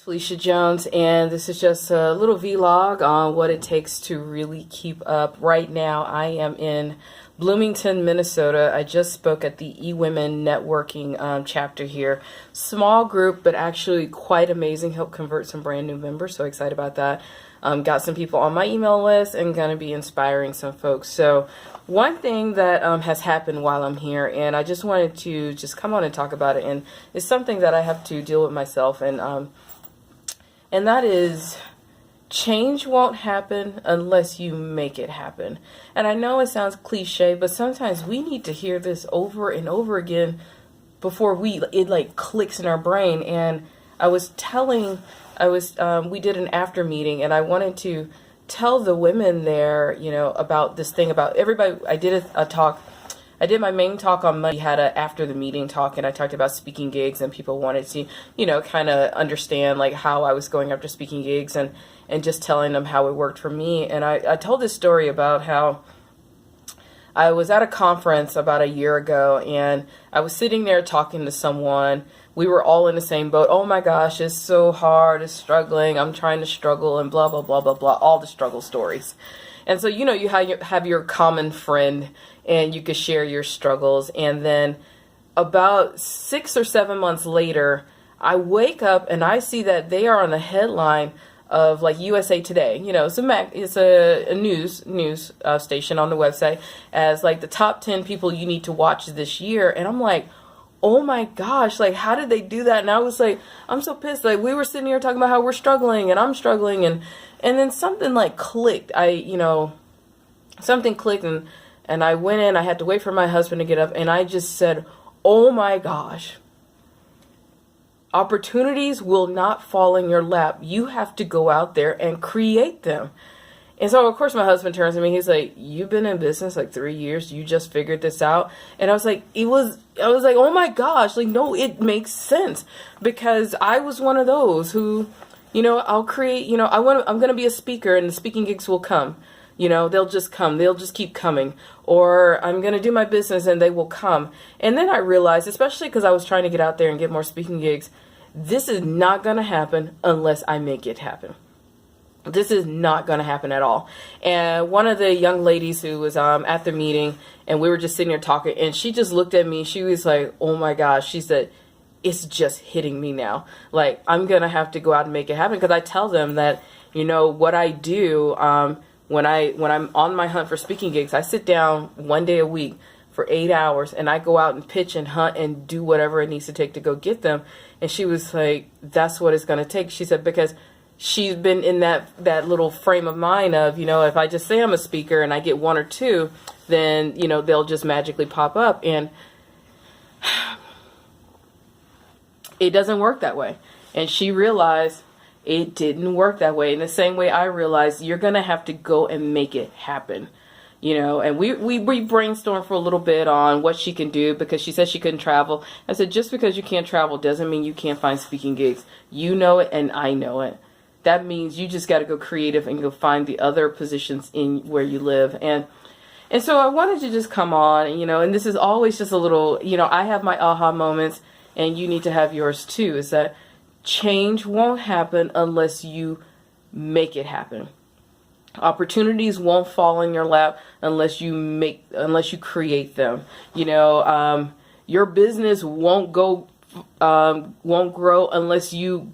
Felicia Jones, and this is just a little vlog on what it takes to really keep up. Right now, I am in Bloomington, Minnesota. I just spoke at the eWomen networking chapter here. Small group, but actually quite amazing. Helped convert some brand new members, so excited about that. Got some people on my email list and going to be inspiring some folks. So one thing that has happened while I'm here, and I just wanted to just come on and talk about it, and it's something that I have to deal with myself, and that is change won't happen unless you make it happen. And I know it sounds cliche, but sometimes we need to hear this over and over again before it like clicks in our brain. And we did an after meeting, and I wanted to tell the women there, about this thing about everybody. I did a talk. I did my main talk on Monday, had a after the meeting talk, and I talked about speaking gigs, and people wanted to, kind of understand like how I was going after speaking gigs and just telling them how it worked for me. And I told this story about how I was at a conference about a year ago, and I was sitting there talking to someone. We were all in the same boat. Oh my gosh, it's so hard, it's struggling, I'm trying to struggle, and blah, blah, blah, blah, blah, all the struggle stories. And so, you have your common friend, and you could share your struggles. And then about 6 or 7 months later, I wake up and I see that they are on the headline of like USA Today. It's a news station on the website as like the top 10 people you need to watch this year. And I'm like, oh my gosh, like how did they do that? And I was like, I'm so pissed. Like we were sitting here talking about how we're struggling and I'm struggling, and then something like clicked. Something clicked, and I went in. I had to wait for my husband to get up, and I just said, oh my gosh, opportunities will not fall in your lap. You have to go out there and create them. And so, of course, my husband turns to me. He's like, you've been in business like 3 years. You just figured this out. And I was like, I was like, oh my gosh, like, no, it makes sense, because I was one of those who, I'll create, I'm going to be a speaker, and the speaking gigs will come. They'll just come. They'll just keep coming. Or I'm going to do my business and they will come. And then I realized, especially because I was trying to get out there and get more speaking gigs, this is not going to happen unless I make it happen. This is not going to happen at all. And one of the young ladies who was at the meeting, and we were just sitting there talking, and she just looked at me. She was like, oh my gosh. She said, it's just hitting me now. Like, I'm going to have to go out and make it happen. Because I tell them that, what I do when I'm on my hunt for speaking gigs, I sit down one day a week for 8 hours, and I go out and pitch and hunt and do whatever it needs to take to go get them. And she was like, that's what it's going to take. She said, because she's been in that little frame of mind of, if I just say I'm a speaker and I get one or two, then, they'll just magically pop up. And it doesn't work that way. And she realized it didn't work that way. In the same way I realized you're going to have to go and make it happen. And we brainstormed for a little bit on what she can do, because she said she couldn't travel. I said, just because you can't travel doesn't mean you can't find speaking gigs. You know it and I know it. That means you just got to go creative and go find the other positions in where you live. And so I wanted to just come on, and this is always just a little, I have my aha moments, and you need to have yours too, is that change won't happen unless you make it happen. Opportunities won't fall in your lap unless you create them. Your business won't grow unless you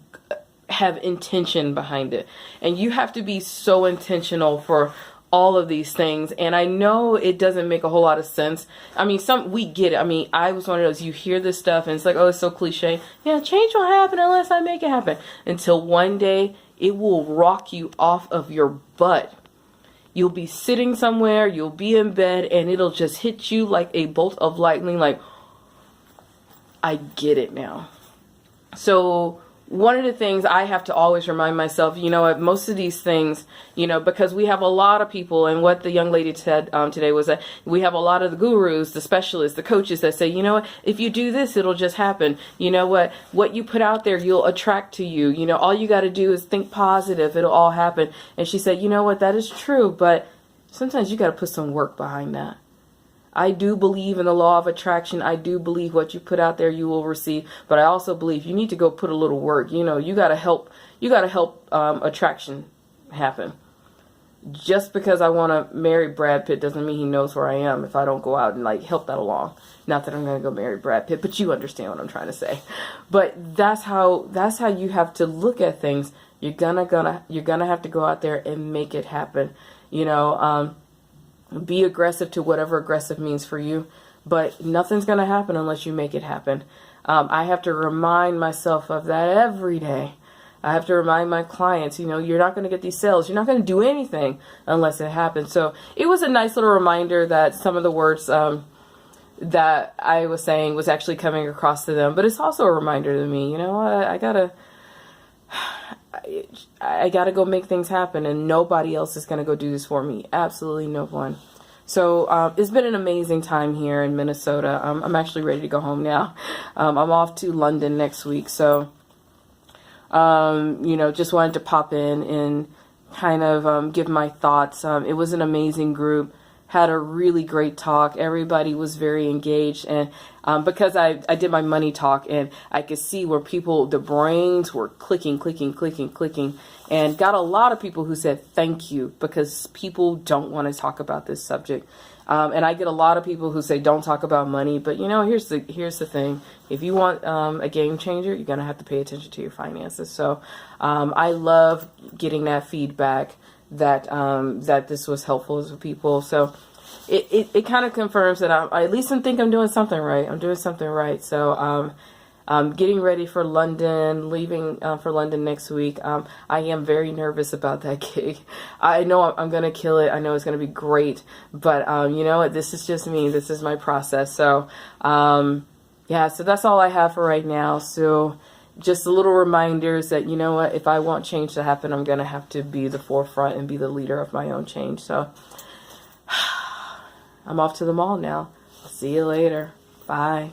have intention behind it. And you have to be so intentional for all of these things. And I know it doesn't make a whole lot of sense. We get it. I was one of those, you hear this stuff and it's like, oh, it's so cliche. Yeah, change won't happen unless I make it happen. Until one day it will rock you off of your butt. You'll be sitting somewhere, you'll be in bed, and it'll just hit you like a bolt of lightning, like, I get it now. So one of the things I have to always remind myself, most of these things, because we have a lot of people, and what the young lady said today was that we have a lot of the gurus, the specialists, the coaches that say, if you do this, it'll just happen. What you put out there, you'll attract to you. All you got to do is think positive. It'll all happen. And she said, that is true, but sometimes you got to put some work behind that. I do believe in the law of attraction. I do believe what you put out there, you will receive. But I also believe you need to go put a little work. You know, you got to help attraction happen. Just because I want to marry Brad Pitt doesn't mean he knows where I am if I don't go out and like help that along. Not that I'm going to go marry Brad Pitt, but you understand what I'm trying to say. But that's how you have to look at things. You're gonna have to go out there and make it happen. You know, be aggressive to whatever aggressive means for you, but nothing's gonna happen unless you make it happen. I have to remind myself of that every day. I have to remind my clients, you know, you're not going to get these sales. You're not going to do anything unless it happens. So it was a nice little reminder that some of the words that I was saying was actually coming across to them. But it's also a reminder to me, you know, I gotta go make things happen, and nobody else is going to go do this for me. Absolutely no one. So it's been an amazing time here in Minnesota. I'm actually ready to go home now. I'm off to London next week. So you know, just wanted to pop in and kind of give my thoughts. It was an amazing group. Had a really great talk. Everybody was very engaged, and because I did my money talk, and I could see where the brains were clicking, and got a lot of people who said thank you, because people don't want to talk about this subject. And I get a lot of people who say don't talk about money, but you know, here's the thing. If you want a game changer, you're gonna have to pay attention to your finances. So I love getting that feedback that that this was helpful to people. So it kind of confirms that I at least think I'm doing something right. I'm doing something right. So getting ready for London, leaving for London next week. I am very nervous about that gig. I know I'm going to kill it. I know it's going to be great. But you know what? This is just me. This is my process. So yeah, so that's all I have for right now. So just a little reminders that, you know what, if I want change to happen, I'm going to have to be the forefront and be the leader of my own change. So I'm off to the mall now. See you later. Bye.